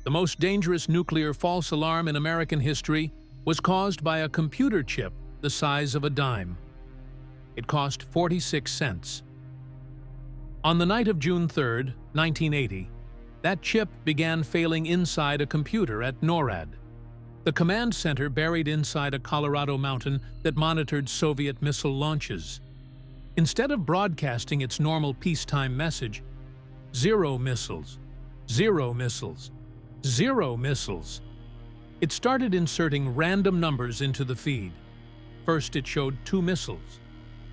The most dangerous nuclear false alarm in American history was caused by a computer chip the size of a dime. It cost 46 cents. On the night of June 3, 1980, that chip began failing inside a computer at NORAD, the command center buried inside a Colorado mountain that monitored Soviet missile launches. Instead of broadcasting its normal peacetime message, 0 missiles, 0 missiles, 0 missiles, it started inserting random numbers into the feed. First it showed 2 missiles,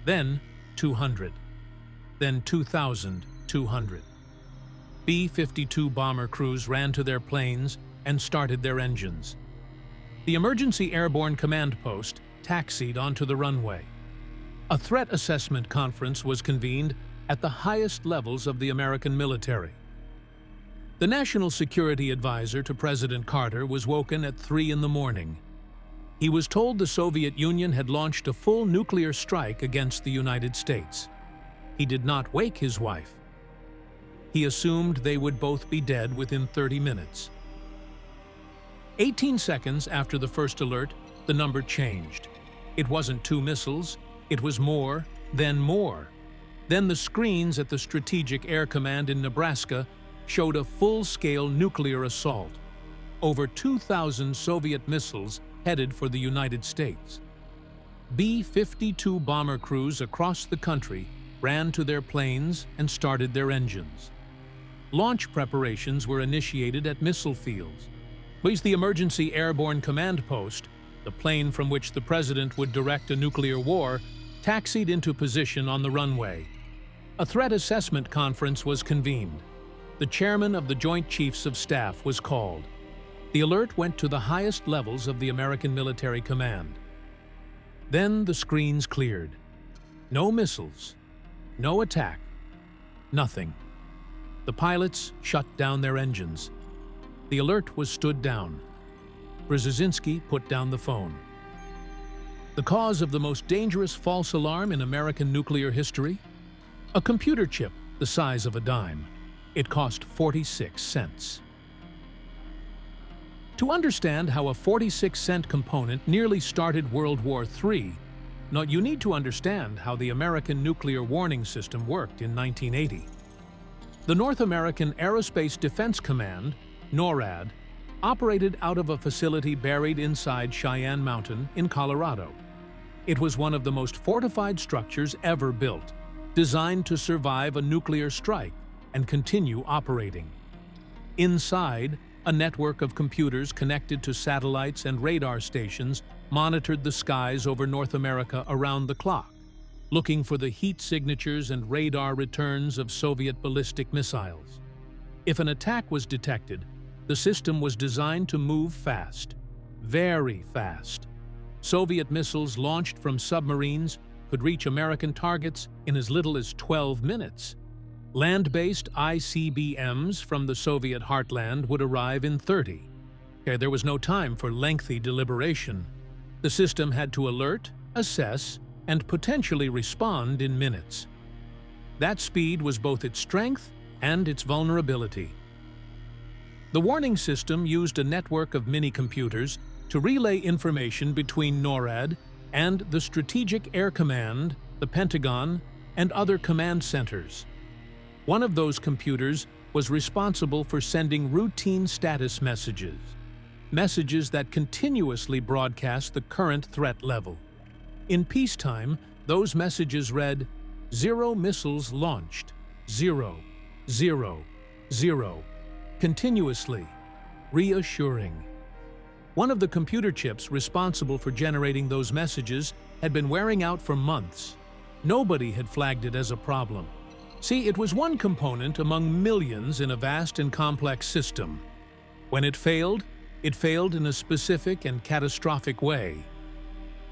then 200, then 2,200. B-52 bomber crews ran to their planes and started their engines. The emergency airborne command post taxied onto the runway. A threat assessment conference was convened at the highest levels of the American military. The National Security Advisor to President Carter was woken at 3 in the morning. He was told the Soviet Union had launched a full nuclear strike against the United States. He did not wake his wife. He assumed they would both be dead within 30 minutes. 18 seconds after the first alert, the number changed. It wasn't 2 missiles, it was more. Then the screens at the Strategic Air Command in Nebraska showed a full-scale nuclear assault. Over 2,000 Soviet missiles headed for the United States. B-52 bomber crews across the country ran to their planes and started their engines. Launch preparations were initiated at missile fields. The Emergency Airborne Command Post, the plane from which the president would direct a nuclear war, taxied into position on the runway. A threat assessment conference was convened. The chairman of the Joint Chiefs of Staff was called. The alert went to the highest levels of the American military command. Then the screens cleared. No missiles, no attack, nothing. The pilots shut down their engines. The alert was stood down. Brzezinski put down the phone. The cause of the most dangerous false alarm in American nuclear history? A computer chip the size of a dime. It cost 46 cents. To understand how a 46-cent component nearly started World War III, you need to understand how the American nuclear warning system worked in 1980. The North American Aerospace Defense Command, NORAD, operated out of a facility buried inside Cheyenne Mountain in Colorado. It was one of the most fortified structures ever built, designed to survive a nuclear strike and continue operating. Inside, a network of computers connected to satellites and radar stations monitored the skies over North America around the clock, looking for the heat signatures and radar returns of Soviet ballistic missiles. If an attack was detected, the system was designed to move fast, very fast. Soviet missiles launched from submarines could reach American targets in as little as 12 minutes. Land-based ICBMs from the Soviet heartland would arrive in 30. There was no time for lengthy deliberation. The system had to alert, assess, and potentially respond in minutes. That speed was both its strength and its vulnerability. The warning system used a network of mini-computers to relay information between NORAD and the Strategic Air Command, the Pentagon, and other command centers. One of those computers was responsible for sending routine status messages that continuously broadcast the current threat level. In peacetime, those messages read, 0 missiles launched, 0, 0, 0, continuously, reassuring. One of the computer chips responsible for generating those messages had been wearing out for months. Nobody had flagged it as a problem. See, it was one component among millions in a vast and complex system. When it failed in a specific and catastrophic way.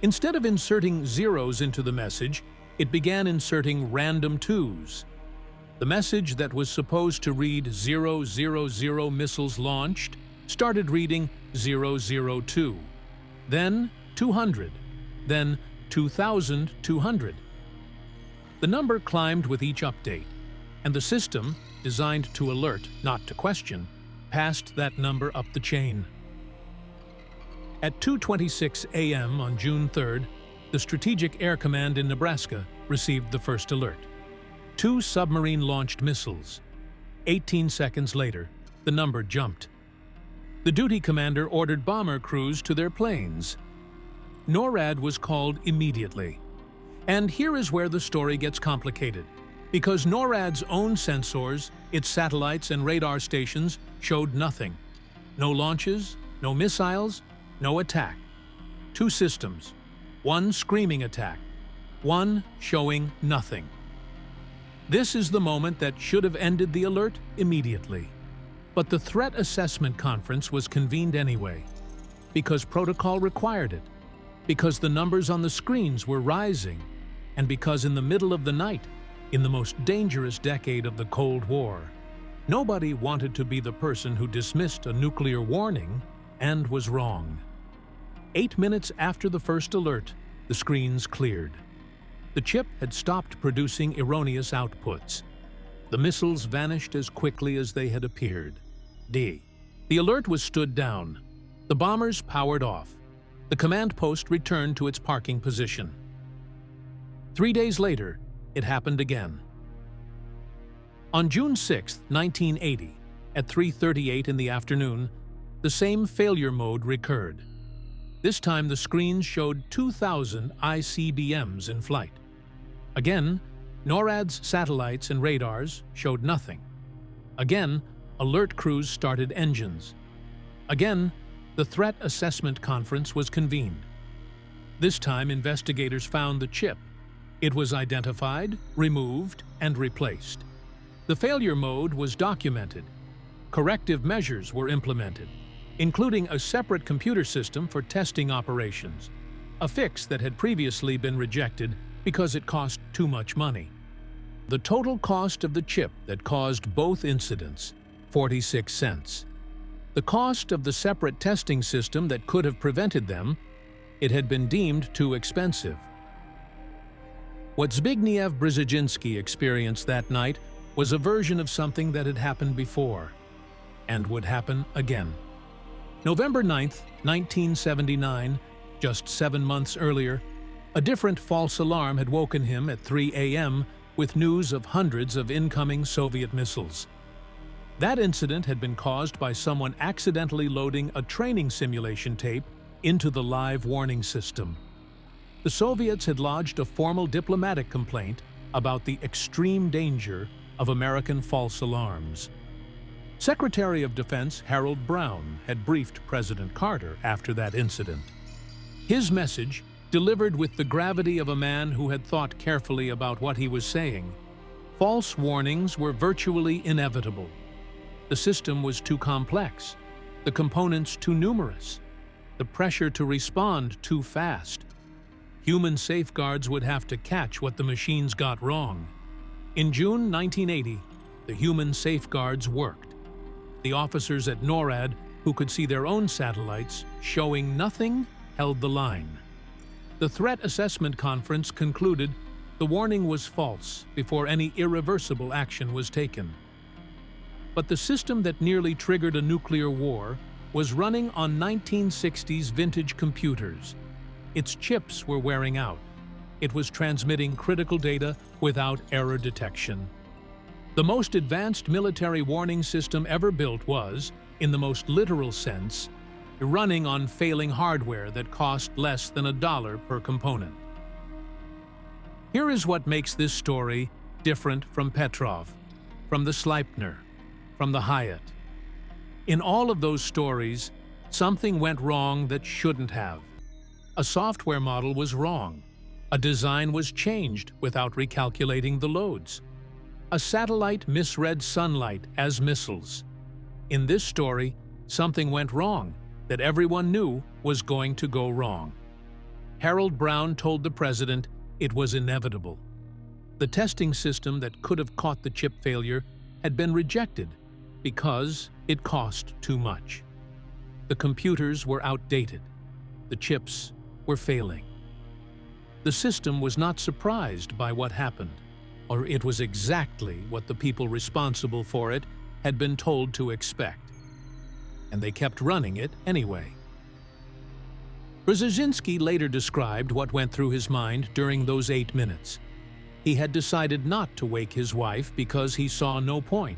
Instead of inserting zeros into the message, it began inserting random twos. The message that was supposed to read 000 missiles launched started reading 002, then 200, then 2,200. The number climbed with each update, and the system, designed to alert, not to question, passed that number up the chain. At 2:26 a.m. on June 3rd, the Strategic Air Command in Nebraska received the first alert. 2 submarine-launched missiles. 18 seconds later, the number jumped. The duty commander ordered bomber crews to their planes. NORAD was called immediately. And here is where the story gets complicated, because NORAD's own sensors, its satellites and radar stations, showed nothing. No launches, no missiles, no attack. 2 systems, one screaming attack, one showing nothing. This is the moment that should have ended the alert immediately. But the Threat Assessment Conference was convened anyway, because protocol required it, because the numbers on the screens were rising, and because in the middle of the night, in the most dangerous decade of the Cold War, nobody wanted to be the person who dismissed a nuclear warning and was wrong. 8 minutes after the first alert, the screens cleared. The chip had stopped producing erroneous outputs. The missiles vanished as quickly as they had appeared. The alert was stood down. The bombers powered off. The command post returned to its parking position. 3 days later, it happened again. On June 6, 1980, at 3:38 in the afternoon, the same failure mode recurred. This time the screens showed 2,000 ICBMs in flight. Again, NORAD's satellites and radars showed nothing. Again, alert crews started engines. Again, the Threat Assessment Conference was convened. This time, investigators found the chip. It was identified, removed, and replaced. The failure mode was documented. Corrective measures were implemented, including a separate computer system for testing operations, a fix that had previously been rejected because it cost too much money. The total cost of the chip that caused both incidents, 46 cents. The cost of the separate testing system that could have prevented them, it had been deemed too expensive. What Zbigniew Brzezinski experienced that night was a version of something that had happened before, and would happen again. November 9, 1979, just 7 months earlier, a different false alarm had woken him at 3 a.m. with news of hundreds of incoming Soviet missiles. That incident had been caused by someone accidentally loading a training simulation tape into the live warning system. The Soviets had lodged a formal diplomatic complaint about the extreme danger of American false alarms. Secretary of Defense Harold Brown had briefed President Carter after that incident. His message, delivered with the gravity of a man who had thought carefully about what he was saying, false warnings were virtually inevitable. The system was too complex, the components too numerous, the pressure to respond too fast. Human safeguards would have to catch what the machines got wrong. In June 1980, the human safeguards worked. The officers at NORAD, who could see their own satellites showing nothing, held the line. The Threat Assessment Conference concluded the warning was false before any irreversible action was taken. But the system that nearly triggered a nuclear war was running on 1960s vintage computers. Its chips were wearing out. It was transmitting critical data without error detection. The most advanced military warning system ever built was, in the most literal sense, running on failing hardware that cost less than $1 per component. Here is what makes this story different from Petrov, from the Sleipner, from the Hyatt. In all of those stories, something went wrong that shouldn't have. A software model was wrong. A design was changed without recalculating the loads. A satellite misread sunlight as missiles. In this story, something went wrong that everyone knew was going to go wrong. Harold Brown told the president it was inevitable. The testing system that could have caught the chip failure had been rejected because it cost too much. The computers were outdated. The chips were failing. The system was not surprised by what happened, or it was exactly what the people responsible for it had been told to expect. and they kept running it anyway. Brzezinski later described what went through his mind during those 8 minutes. He had decided not to wake his wife because he saw no point.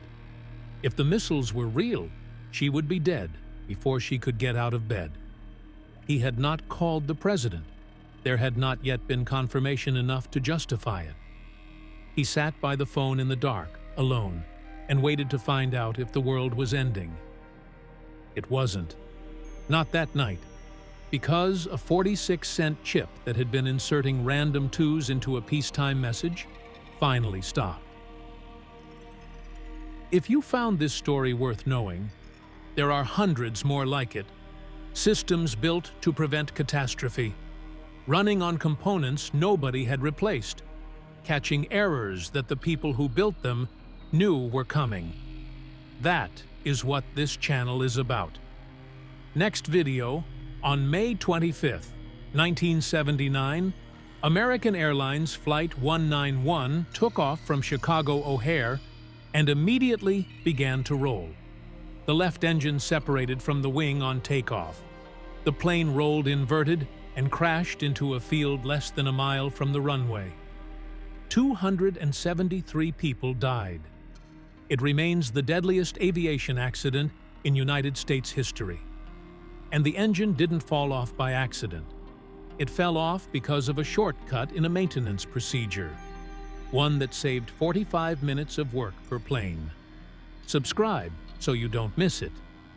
If the missiles were real, she would be dead before she could get out of bed. He had not called the president. There had not yet been confirmation enough to justify it. He sat by the phone in the dark, alone, and waited to find out if the world was ending. It wasn't. Not that night. Because a 46-cent chip that had been inserting random twos into a peacetime message finally stopped. If you found this story worth knowing, there are hundreds more like it. Systems built to prevent catastrophe, running on components nobody had replaced, catching errors that the people who built them knew were coming. That is what this channel is about. Next video. On May 25, 1979, American Airlines Flight 191 took off from Chicago O'Hare and immediately began to roll. The left engine separated from the wing on takeoff. The plane rolled inverted and crashed into a field less than a mile from the runway. 273 people died. It remains the deadliest aviation accident in United States history. And the engine didn't fall off by accident. It fell off because of a shortcut in a maintenance procedure, one that saved 45 minutes of work per plane. Subscribe so you don't miss it.